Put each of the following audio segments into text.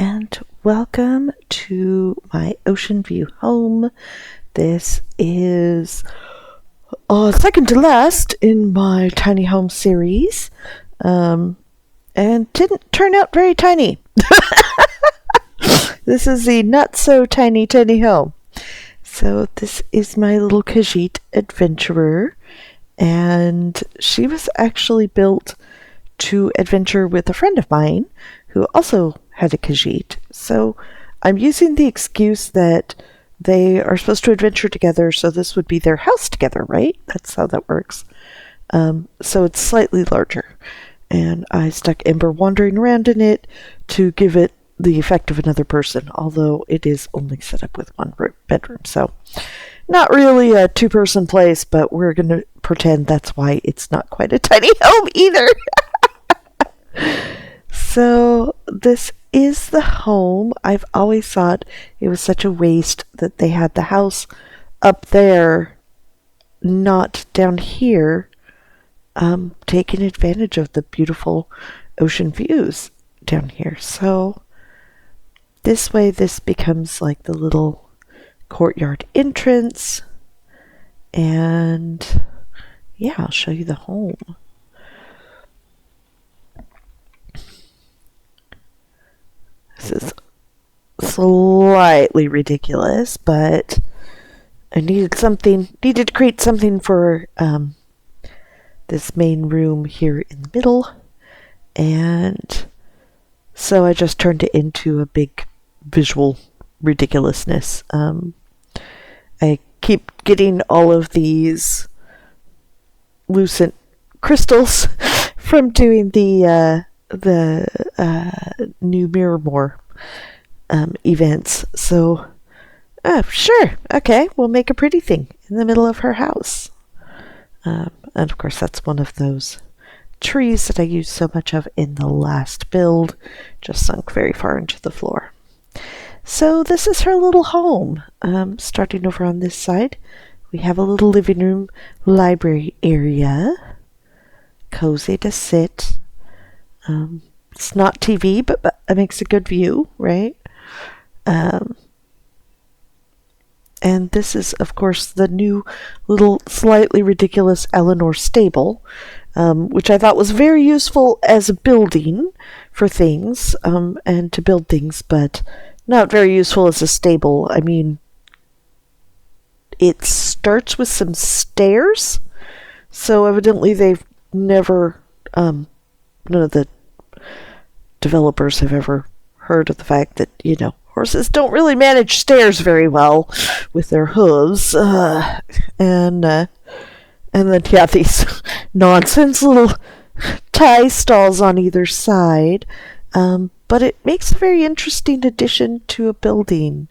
and welcome to my ocean view home. This is second to last in my tiny home series, and didn't turn out very tiny. This is the not so tiny home. So this is my little Khajiit adventurer, and she was actually built to adventure with a friend of mine who also had a Khajiit. So I'm using the excuse that they are supposed to adventure together, so this would be their house together, right? That's how that works. So it's slightly larger, and I stuck Ember wandering around in it to give it the effect of another person, although it is only set up with one bedroom. So not really a two-person place, but we're going to pretend that's why it's not quite a tiny home either. So this is the home. I've always thought it was such a waste that they had the house up there, not down here, taking advantage of the beautiful ocean views down here. So this way, this becomes like the little courtyard entrance. And yeah, I'll show you the home. This is slightly ridiculous, but I needed to create something for this main room here in the middle, and so I just turned it into a big visual ridiculousness. I keep getting all of these lucent crystals from doing the new Mirrormore events. So, sure, okay, we'll make a pretty thing in the middle of her house. And of course, that's one of those trees that I used so much of in the last build, just sunk very far into the floor. So this is her little home. Starting over on this side, we have a little living room, library area, cozy to sit. It's not TV, but it makes a good view, right? And this is, of course, the new little slightly ridiculous Eleanor stable, which I thought was very useful as a building for things, and to build things, but not very useful as a stable. I mean, it starts with some stairs, so evidently they've never, none of the developers have ever heard of the fact that, horses don't really manage stairs very well with their hooves, and then these nonsense little tie stalls on either side, but it makes a very interesting addition to a building.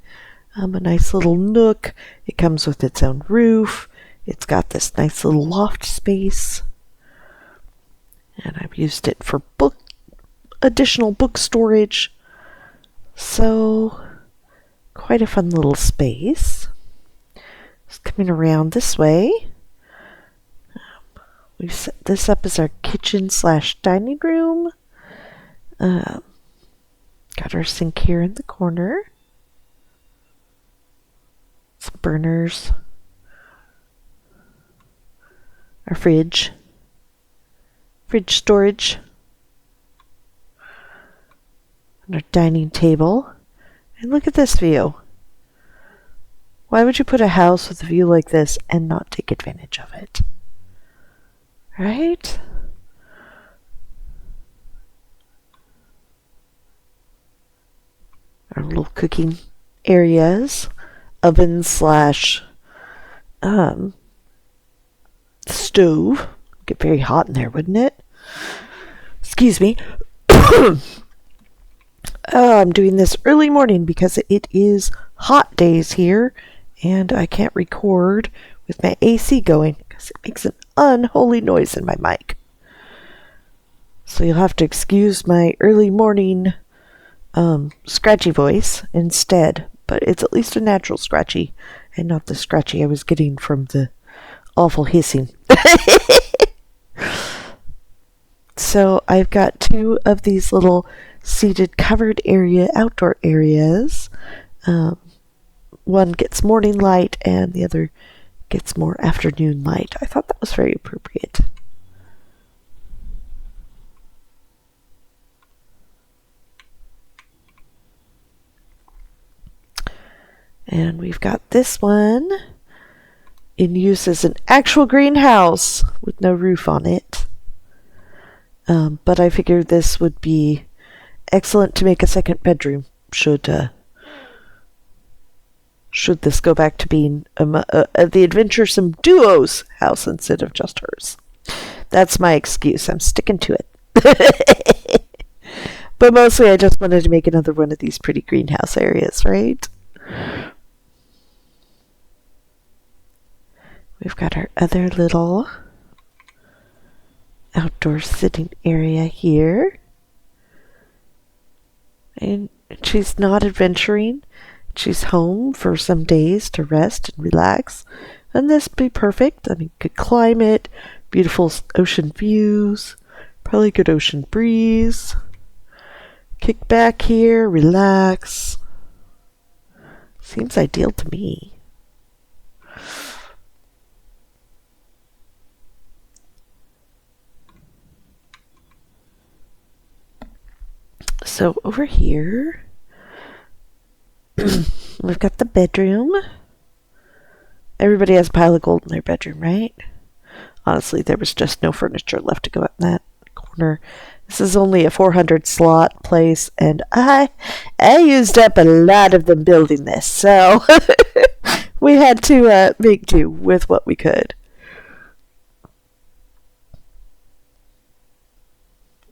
A nice little nook. It comes with its own roof. It's got this nice little loft space, and I've used it for additional book storage. So, quite a fun little space. Just coming around this way, we've set this up as our kitchen / dining room. Got our sink here in the corner. Some burners. Our fridge storage. And our dining table. And look at this view. Why would you put a house with a view like this and not take advantage of it? Right? Our little cooking areas. Oven / stove. Get very hot in there, wouldn't it? Excuse me. I'm doing this early morning because it is hot days here, and I can't record with my AC going because it makes an unholy noise in my mic. So you'll have to excuse my early morning scratchy voice instead, but it's at least a natural scratchy and not the scratchy I was getting from the awful hissing. So I've got two of these little seated covered outdoor areas. One gets morning light and the other gets more afternoon light. I thought that was very appropriate. And we've got this one in use as an actual greenhouse with no roof on it. But I figured this would be excellent to make a second bedroom should this go back to being the adventuresome duo's house instead of just hers. That's my excuse. I'm sticking to it. But mostly I just wanted to make another one of these pretty greenhouse areas, right? We've got our other little outdoor sitting area here. And she's not adventuring. She's home for some days to rest and relax. And this would be perfect. I mean, good climate, beautiful ocean views, probably good ocean breeze. Kick back here, relax. Seems ideal to me. So over here, we've got the bedroom. Everybody has a pile of gold in their bedroom, right? Honestly, there was just no furniture left to go in that corner. This is only a 400 slot place, and I used up a lot of them building this, so we had to make do with what we could.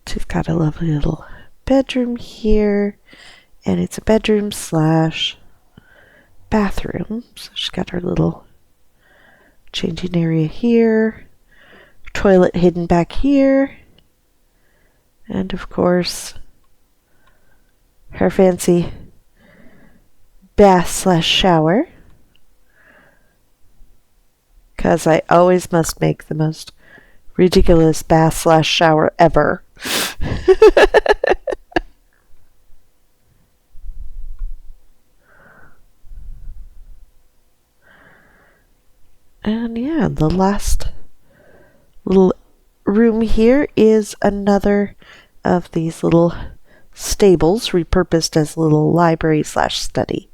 She's got a lovely little bedroom here, and it's a bedroom slash bathroom. So she's got her little changing area here, toilet hidden back here, and of course her fancy bath slash shower, because I always must make the most ridiculous bath slash shower ever. And yeah, the last little room here is another of these little stables repurposed as a little library slash study.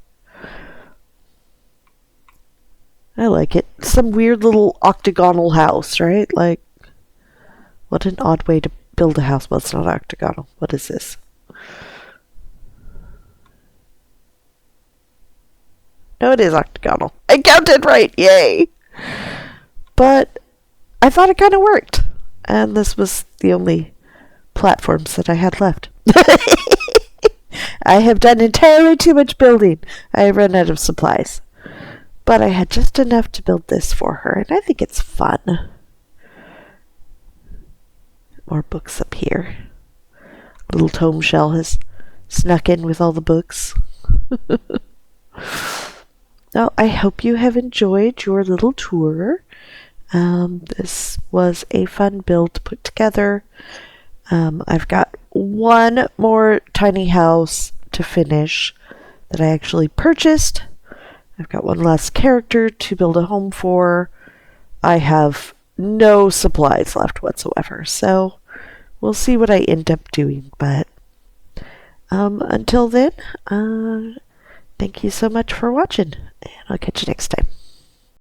I like it. Some weird little octagonal house, right? Like, what an odd way to build a house. Well, it's not octagonal. What is this? No, it is octagonal. I counted right. Yay! But I thought it kind of worked. And this was the only platforms that I had left. I have done entirely too much building. I have run out of supplies. But I had just enough to build this for her, and I think it's fun. More books up here. Little tome shell has snuck in with all the books. Well, I hope you have enjoyed your little tour. This was a fun build to put together. I've got one more tiny house to finish that I actually purchased. I've got one last character to build a home for. I have no supplies left whatsoever, so we'll see what I end up doing. But until then, thank you so much for watching, and I'll catch you next time.